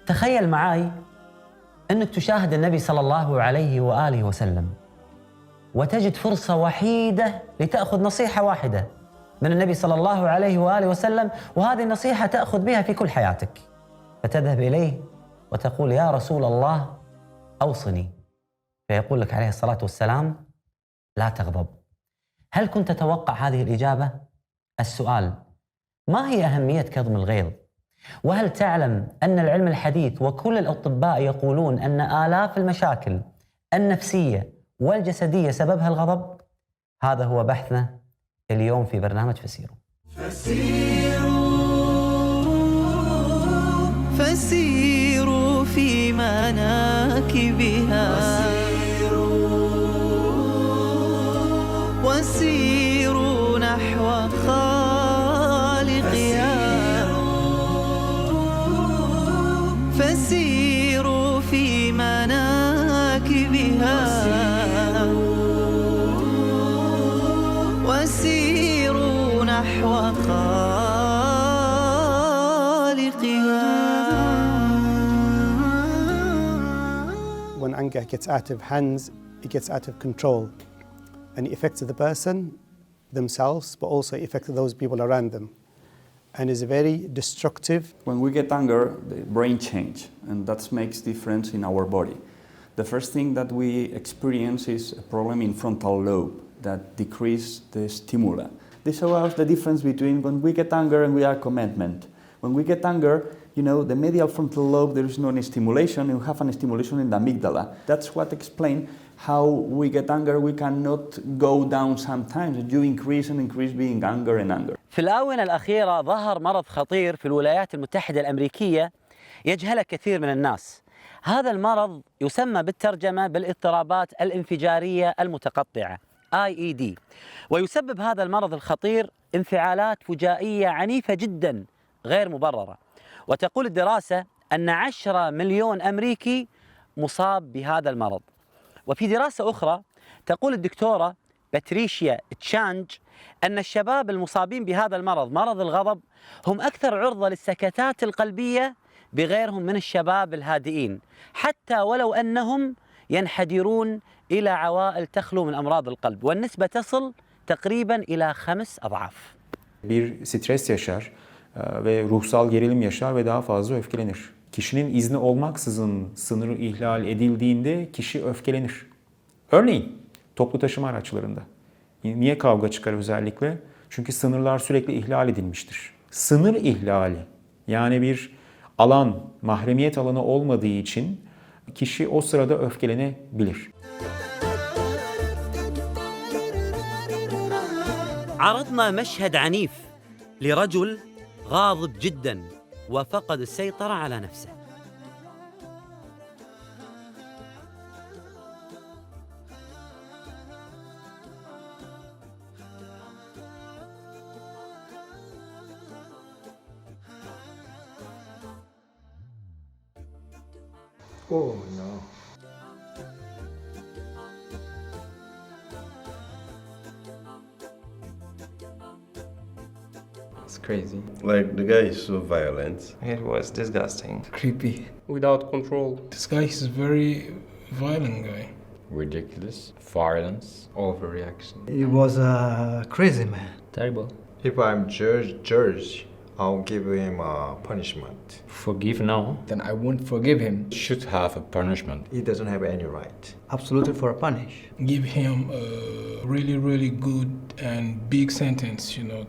تخيل معاي أنك تشاهد النبي صلى الله عليه وآله وسلم وتجد فرصة وحيدة لتأخذ نصيحة واحدة من النبي صلى الله عليه وآله وسلم، وهذه النصيحة تأخذ بها في كل حياتك، فتذهب إليه وتقول: يا رسول الله أوصني. فيقول لك عليه الصلاة والسلام: لا تغضب. هل كنت تتوقع هذه الإجابة؟ السؤال: ما هي أهمية كظم الغيظ؟ وهل تعلم أن العلم الحديث وكل الأطباء يقولون أن آلاف المشاكل النفسية والجسدية سببها الغضب؟ هذا هو بحثنا اليوم في برنامج فسيروا. فسيروا في مناكبها وسيروا نحو خالقها. فسيروا في مناكبها وسيروا نحو When anger gets out of hands, it gets out of control, and it affects the person themselves, but also it affects those people around them, and is very destructive. When we get anger, the brain change, and that makes difference in our body. The first thing that we experience is a problem in frontal lobe that decrease the stimuli. This shows the difference between when we get anger and we are commandment. When we get anger, you know, the medial frontal lobe, there is no any stimulation, you have a stimulation in the amygdala. That's what explains how we get anger. We cannot go down sometimes. You increase and increase being anger and anger. في الآونة الأخيرة ظهر مرض خطير في الولايات المتحدة الأمريكية يجهله كثير من الناس. هذا المرض يسمى بالترجمة بالاضطرابات الانفجارية المتقطعة IED، ويسبب هذا المرض الخطير انفعالات فجائية عنيفة جدا غير مبررة. وتقول الدراسة أن 10 مليون أمريكي مصاب بهذا المرض. وفي دراسة أخرى تقول الدكتورة باتريشيا تشانج أن الشباب المصابين بهذا المرض، مرض الغضب، هم أكثر عرضة للسكتات القلبية بغيرهم من الشباب الهادئين، حتى ولو أنهم ينحدرون إلى عوائل تخلو من أمراض القلب، والنسبة تصل تقريبا إلى 5 أضعاف. Bir stres yaşar ve ruhsal gerilim yaşar ve daha fazla öfkelenir. Kişinin izni olmaksızın sınırı ihlal edildiğinde kişi öfkelenir. Örneğin toplu taşıma araçlarında. Niye kavga çıkar özellikle? Çünkü sınırlar sürekli ihlal edilmiştir. Sınır ihlali, yani bir alan, mahremiyet alanı olmadığı için kişi o sırada öfkelenebilir. عرضنا مشهد عنيف لرجل غاضب جدا وفقد السيطرة على نفسه. Oh no. It's crazy. Like, the guy is so violent. It was disgusting. Creepy. Without control. This guy is a very violent guy. Ridiculous. Violence. Overreaction. He was a crazy man. Terrible. If I'm judge, I'll give him a punishment. Forgive now. Then I won't forgive him. Should have a punishment. He doesn't have any right. Absolutely for a punish. Give him a really, really good and big sentence, you know,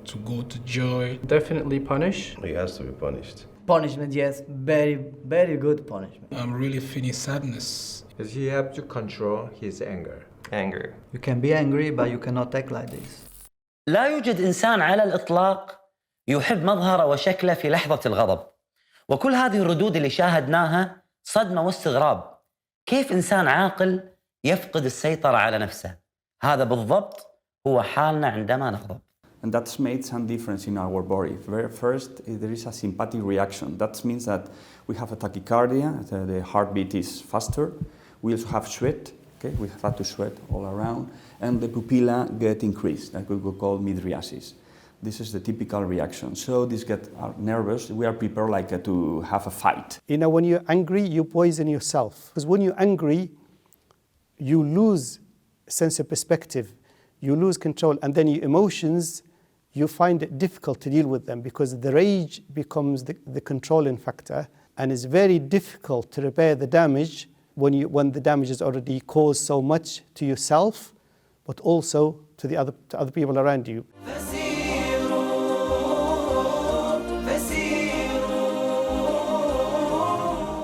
to go to jail. Definitely punish. He has to be punished. Punishment, yes. Very, very good punishment. I'm really feeling sadness. Because he has to control his anger. Anger. You can be angry, but you cannot act like this. لا يوجد إنسان على الإطلاق يحب مظهره وشكله في لحظة الغضب، وكل هذه الردود اللي شاهدناها صدمة واستغراب. كيف إنسان عاقل يفقد السيطرة على نفسه؟ هذا بالضبط هو حالنا عندما نغضب. And that's made some difference in our body. First, there is a sympathetic reaction. That means that we have a tachycardia, the heartbeat is faster. We also have sweat, okay? We have to sweat all around. And the pupilla get increased, that we could call mydriasis. This is the typical reaction. So these get nervous. We are prepared to have a fight. You know, when you're angry, you poison yourself. Because when you're angry, you lose sense of perspective, you lose control, and then your emotions, you find it difficult to deal with them because the rage becomes the controlling factor, and it's very difficult to repair the damage when the damage is already caused so much to yourself, but also to other people around you.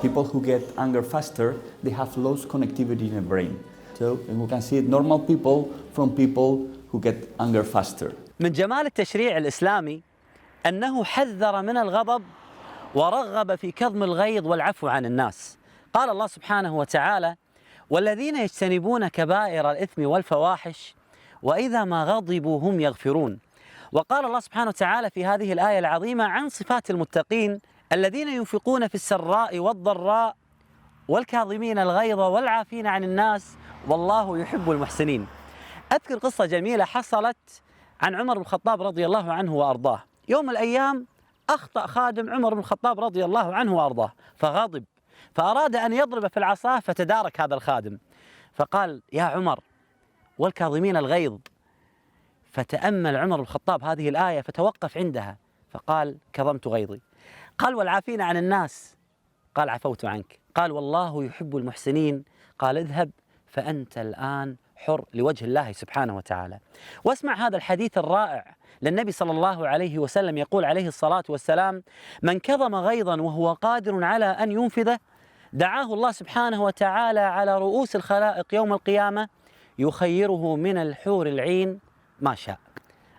People who get anger faster, they have lost connectivity in the brain. So we can see normal people from people who get anger faster. من جمال التشريع الإسلامي أنه حذر من الغضب ورغب في كظم الغيظ والعفو عن الناس. قال الله سبحانه وتعالى: والذين يجتنبون كبائر الإثم والفواحش وإذا ما غضبوا هم يغفرون. وقال الله سبحانه وتعالى في هذه الآية العظيمة عن صفات المتقين: الذين ينفقون في السراء والضراء والكاظمين الغيظ والعافين عن الناس والله يحب المحسنين. أذكر قصة جميلة حصلت عن عمر بن الخطاب رضي الله عنه وأرضاه. يوم من الأيام أخطأ خادم عمر بن الخطاب رضي الله عنه وأرضاه فغضب، فأراد أن يضرب في العصا، فتدارك هذا الخادم فقال: يا عمر والكاظمين الغيظ. فتأمل عمر بن الخطاب هذه الآية فتوقف عندها فقال: كظمت غيظي. قال: والعافين عن الناس. قال: عفوت عنك. قال: والله يحب المحسنين. قال: اذهب فأنت الآن حر لوجه الله سبحانه وتعالى. واسمع هذا الحديث الرائع للنبي صلى الله عليه وسلم يقول عليه الصلاة والسلام: من كظم غيظا وهو قادر على أن ينفذه دعاه الله سبحانه وتعالى على رؤوس الخلائق يوم القيامة يخيره من الحور العين ما شاء.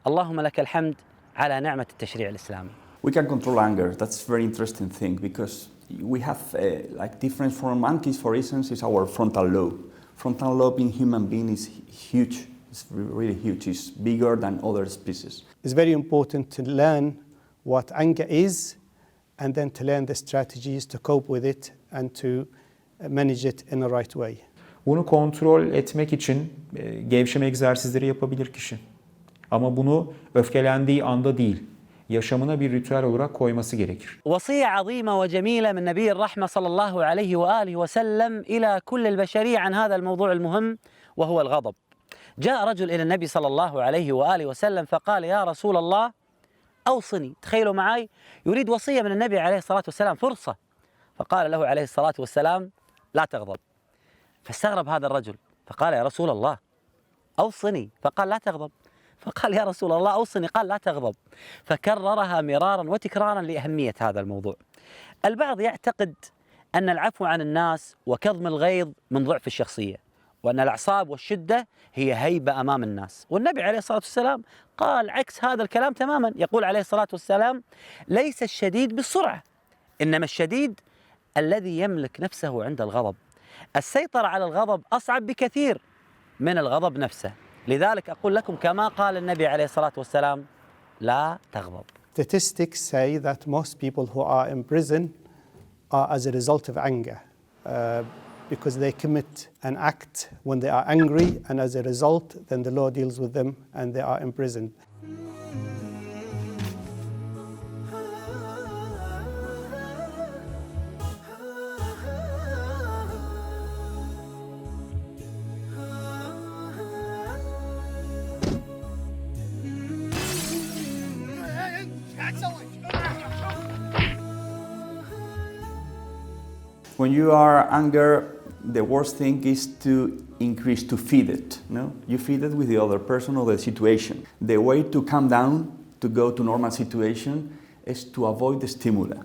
اللهم لك الحمد على نعمة التشريع الإسلامي. We can control anger. That's a very interesting thing because we have different from monkeys, for instance, is our frontal lobe. Frontal lobe in human being is huge. It's really huge. It's bigger than other species. It's very important to learn what anger is and then to learn the strategies to cope with it and to manage it in the right way. Bunu kontrol etmek için gevşeme egzersizleri yapabilir kişi. Ama bunu öfkelendiği anda değil, yaşamına bir ritüel olarak koyması gerekir. وصية عظيمة وجميلة من نبي الرحمة صلى الله عليه وآله وسلم إلى كل البشرية عن هذا الموضوع المهم وهو الغضب. جاء رجل إلى النبي صلى الله عليه وآله وسلم فقال: يا رسول الله أوصني. تخيلوا معي، يريد وصية من النبي عليه الصلاة والسلام، فرصة. فقال له عليه الصلاة والسلام: لا تغضب. فاستغرب هذا الرجل فقال: يا رسول الله أوصني. فقال: لا تغضب. فقال: يا رسول الله أوصني. قال: لا تغضب. فكررها مرارا وتكرارا لأهمية هذا الموضوع. البعض يعتقد أن العفو عن الناس وكظم الغيظ من ضعف الشخصية، وأن الأعصاب والشدة هي هيبة أمام الناس، والنبي عليه الصلاة والسلام قال عكس هذا الكلام تماما. يقول عليه الصلاة والسلام: ليس الشديد بالسرعة، إنما الشديد الذي يملك نفسه عند الغضب. السيطرة على الغضب أصعب بكثير من الغضب نفسه. لذلك أقول لكم كما قال النبي عليه الصلاة والسلام: لا تغضب. Statistics say that most people who are in prison are as a result of anger because they commit an act when they are angry, and as a result then the law deals with them and they are imprisoned. When you are angry, the worst thing is to feed it. No? You feed it with the other person or the situation. The way to calm down, to go to normal situation, is to avoid the stimuli,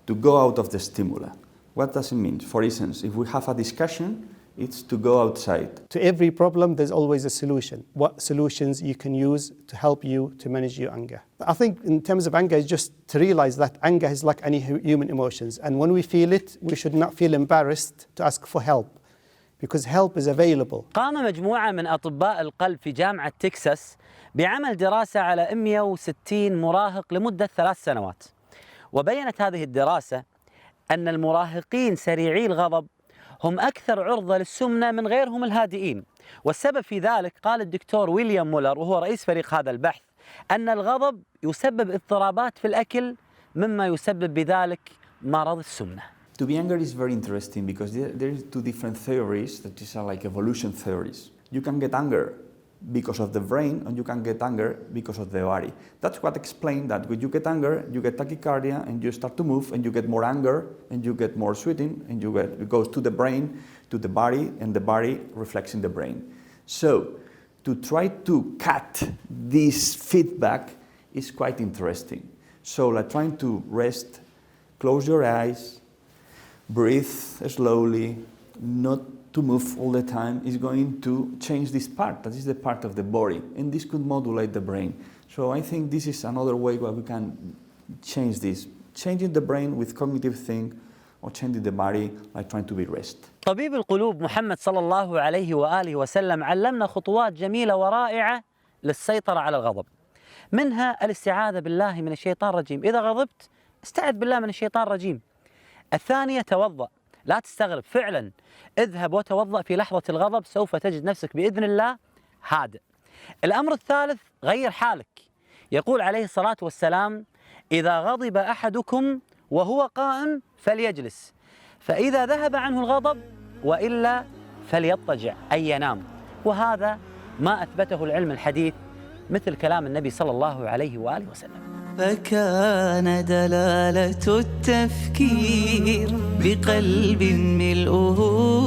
to go out of the stimuli. What does it mean? For instance, if we have a discussion, it's to go outside. To every problem, there's always a solution. What solutions you can use to help you to manage your anger. I think in terms of anger, is just to realize that anger is like any human emotions. And when we feel it, we should not feel embarrassed to ask for help, because help is available. قام مجموعة من أطباء القلب في جامعة تكساس بعمل دراسة على 160 مراهق لمدة 3 سنوات. وبينت هذه الدراسة أن المراهقين سريعي الغضب هم أكثر عرضة للسمنة من غيرهم الهادئين. والسبب في ذلك قال الدكتور ويليام مولر، وهو رئيس فريق هذا البحث، أن الغضب يسبب اضطرابات في الأكل مما يسبب بذلك مرض السمنة. To be angry is very interesting because there is two different theories that is like evolution theories. You can get anger because of the brain and you can get anger because of the body. That's what explains that when you get anger, you get tachycardia and you start to move and you get more anger and you get more sweating and it goes to the brain, to the body, and the body reflects in the brain. So to try to cut this feedback is quite interesting. So like trying to rest, close your eyes, breathe slowly, not to move all the time is going to change this part. That is the part of the body, and this could modulate the brain. So I think this is another way where we can change this. Changing the brain with cognitive thing or changing the body like trying to be rest. طبيب القلوب محمد صلى الله عليه وآله وسلم علمنا خطوات جميلة ورائعة للسيطرة على الغضب. منها الاستعاذة بالله من الشيطان الرجيم. إذا غضبت استعذ بالله من الشيطان الرجيم. الثانية توضأ، لا تستغرب، فعلا اذهب وتوضأ في لحظة الغضب، سوف تجد نفسك بإذن الله هادئ. الأمر الثالث غير حالك. يقول عليه الصلاة والسلام: إذا غضب أحدكم وهو قائم فليجلس، فإذا ذهب عنه الغضب وإلا فليضطجع أي ينام. وهذا ما أثبته العلم الحديث مثل كلام النبي صلى الله عليه وآله وسلم. فكان دلالة التفكير بقلب ملؤه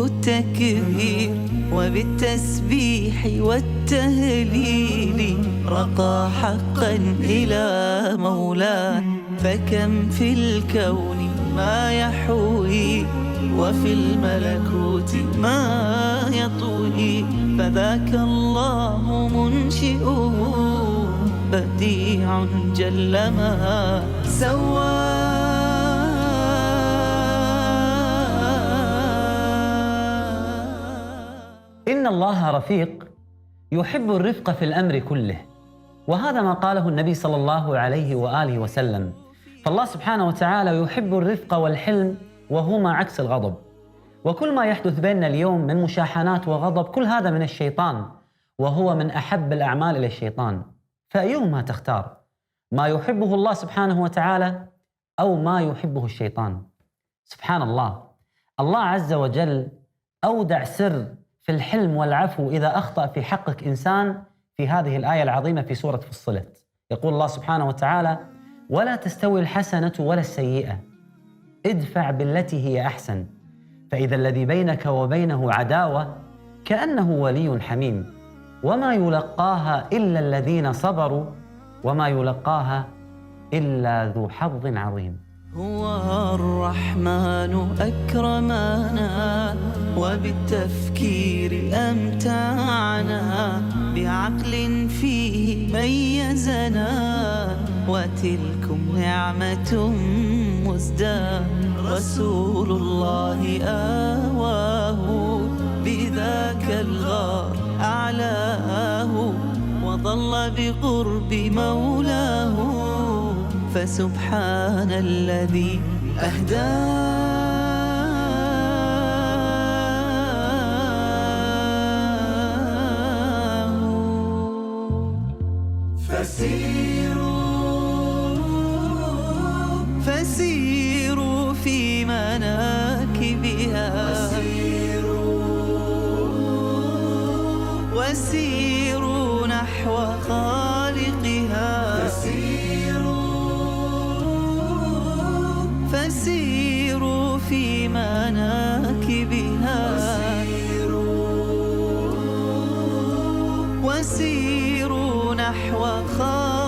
التكبير، وبالتسبيح والتهليل رقى حقا إلى مولاه. فكم في الكون ما يحوي وفي الملكوت ما يطوي، فذاك الله منشئه بديع جل ما سوى. إن الله رفيق يحب الرفق في الأمر كله، وهذا ما قاله النبي صلى الله عليه وآله وسلم. فالله سبحانه وتعالى يحب الرفق والحلم وهما عكس الغضب. وكل ما يحدث بيننا اليوم من مشاحنات وغضب كل هذا من الشيطان، وهو من أحب الأعمال إلى الشيطان. فأيهما تختار؟ ما يحبه الله سبحانه وتعالى أو ما يحبه الشيطان؟ سبحان الله، الله عز وجل أودع سر في الحلم والعفو إذا أخطأ في حقك إنسان في هذه الآية العظيمة في سورة فصلت. يقول الله سبحانه وتعالى: ولا تستوي الحسنة ولا السيئة ادفع بالتي هي أحسن فإذا الذي بينك وبينه عداوة كأنه ولي حميم وما يلقاها إلا الذين صبروا وما يلقاها إلا ذو حظ عظيم. هو الرحمن أكرمنا وبالتفكير أمتعنا، بعقل فيه ميزنا وتلكم نعمة مزدى. رسول الله آواه بذاك الغار أعلاه، وظل بقرب مولاه، فسبحان الذي أهداه. فسيروا في مناكبها، وسيروا نحو خالقها. فسيروا في مناكبها، وسيروا نحو خالقها.